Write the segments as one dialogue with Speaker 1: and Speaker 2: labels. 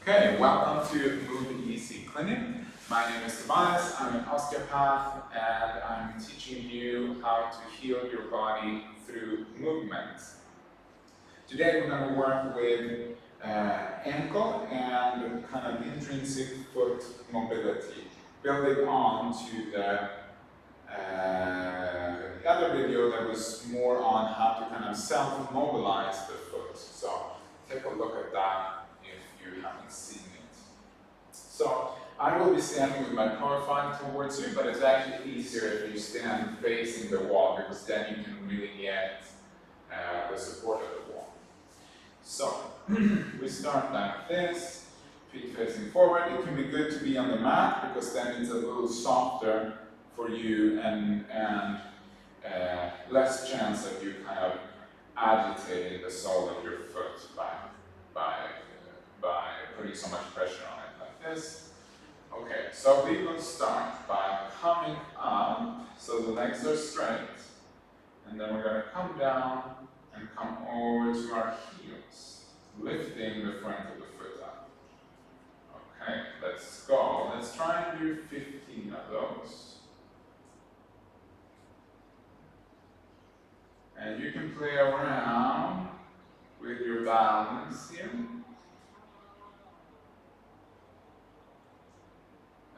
Speaker 1: Okay, welcome to Move Easy Clinic. My name is Tobias, I'm an osteopath, and I'm teaching you how to heal your body through movement. Today we're going to work with ankle and kind of intrinsic foot mobility, building on to the other video that was more on how to kind of self-mobilize the foot. So take a look at that if you haven't seen it. So I will be standing with my profile towards you, but it's actually easier if you stand facing the wall, because then you can really get the support of the wall. So we start like this, feet facing forward. It can be good to be on the mat, because then it's a little softer for you and less chance of you kind of agitating the sole of your foot by putting so much pressure on it like this. Okay, so we will start by coming up, so the legs are straight, and then we're going to come down and come over to our heels, lifting the front of the foot up. Okay, let's go. Let's try and do 15 of those. And you can play around with your balance here.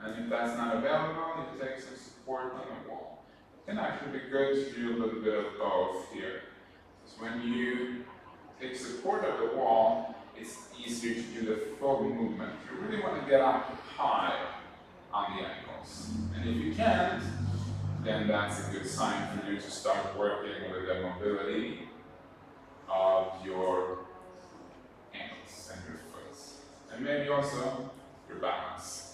Speaker 1: And if that's not available, you take some support on the wall. It can actually be good to do a little bit of both here. Because when you take support of the wall, it's easier to do the full movement. You really want to get up high on the ankles. And if you can't, then that's a good sign for you to start working with the mobility of your ankles and your foot. And maybe also your balance.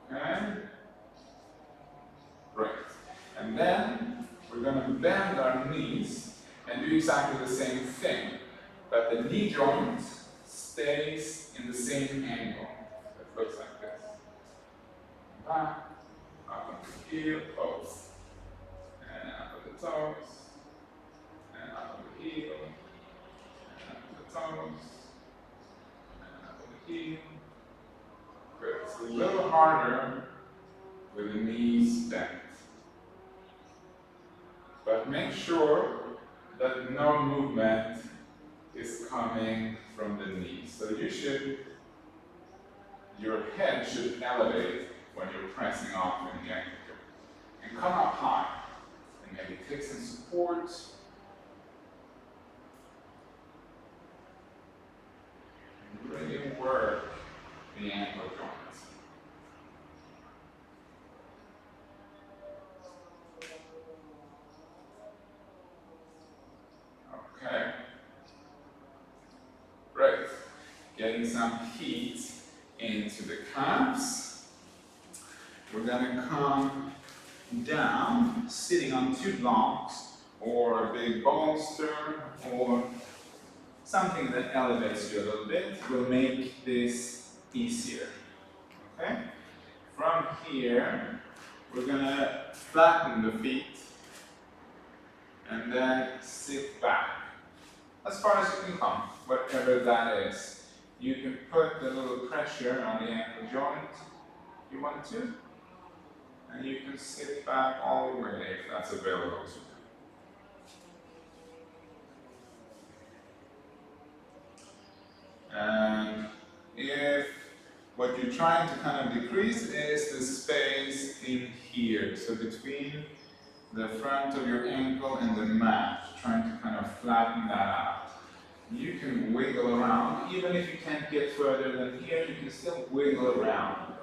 Speaker 1: Okay? Great. And then we're going to bend our knees and do exactly the same thing. But the knee joint stays in the same angle. It looks like this. Back, up on the heel, both. And up on the toes. And up on the heel. And up on the toes. And up on the heel. Good. It's a little harder with the knees bent. But make sure that no movement is coming from the knees. So your head should elevate when you're pressing off in the ankle. And come up high. And maybe take some support. And really work the ankle joints. Okay. Great. Getting some heat into the calves. We're going to come down, sitting on 2 blocks, or a big bolster, or something that elevates you a little bit will make this easier. Okay? From here, we're going to flatten the feet and then sit back as far as you can come, whatever that is. You can put a little pressure on the ankle joint if you want to, and you can sit back all the way if that's available to you. And if what you're trying to kind of decrease is the space in here, so between the front of your ankle and the mat, trying to kind of flatten that out. You can wiggle around, even if you can't get further than here, you can still wiggle around.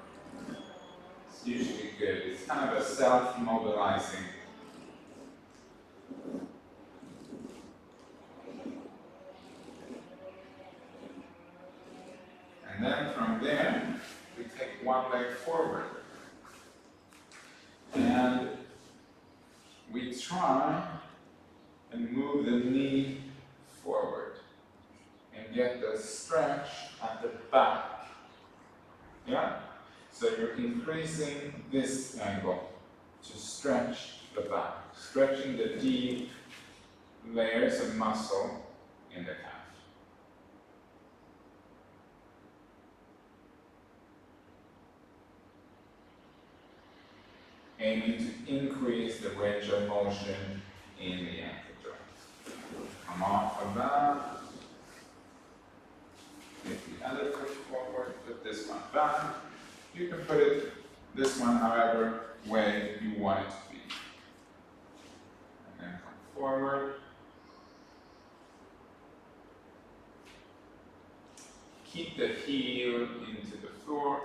Speaker 1: It's usually good. It's kind of a self-mobilizing. And then from there, we take one leg forward. And we try and move the knee forward and get the stretch at the back. Yeah? So you're increasing this angle to stretch the back, stretching the deep layers of muscle in the calf. Aiming to increase the range of motion in the ankle joint. Come off of that. Take the other foot forward, put this one back. You can put it, this one, however way you want it to be. And then come forward. Keep the heel into the floor.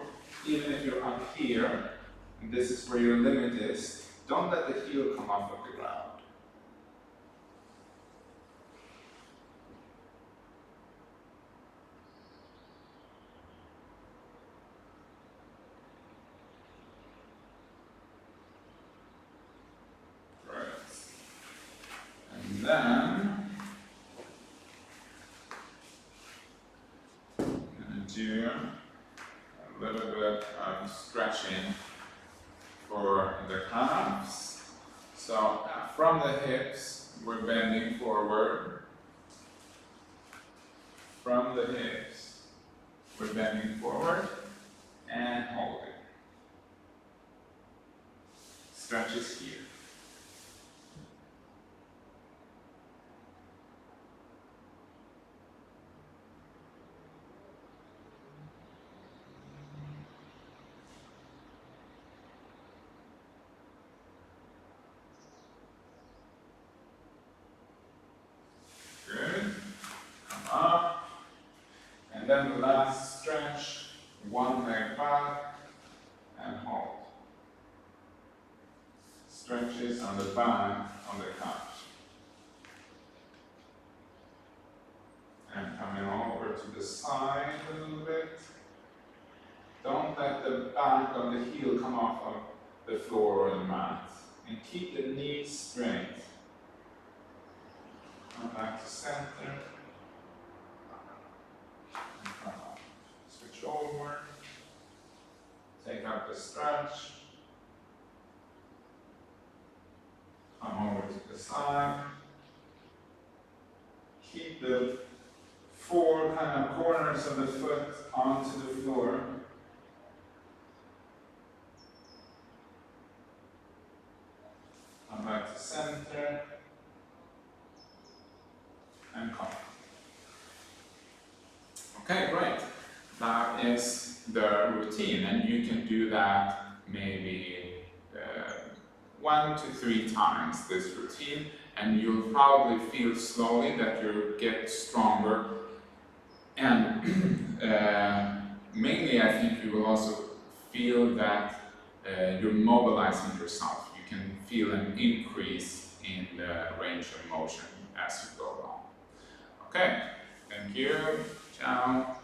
Speaker 1: Even if you're up here, and this is where your limit is, don't let the heel come off of the ground. And then I'm going to do a little bit of stretching for the calves. So from the hips, we're bending forward. From the hips, we're bending forward and holding. Stretches here. Good. Come up. And then the last stretch, one leg back and hold. Stretches on the back, on the couch. And coming over to the side a little bit. Don't let the back of the heel come off of the floor or the mat. And keep the knees straight. Come back to center. And come up. Switch over. Take out the stretch. Come over to the side. Keep the four kind of corners of the foot onto the floor. Come back to center. And come. Okay, great. That is the routine, and you can do that maybe 1 to 3 times this routine, and you'll probably feel slowly that you get stronger. And mainly, I think you will also feel that you're mobilizing yourself. You can feel an increase in the range of motion as you go along. Okay, thank you. Ciao.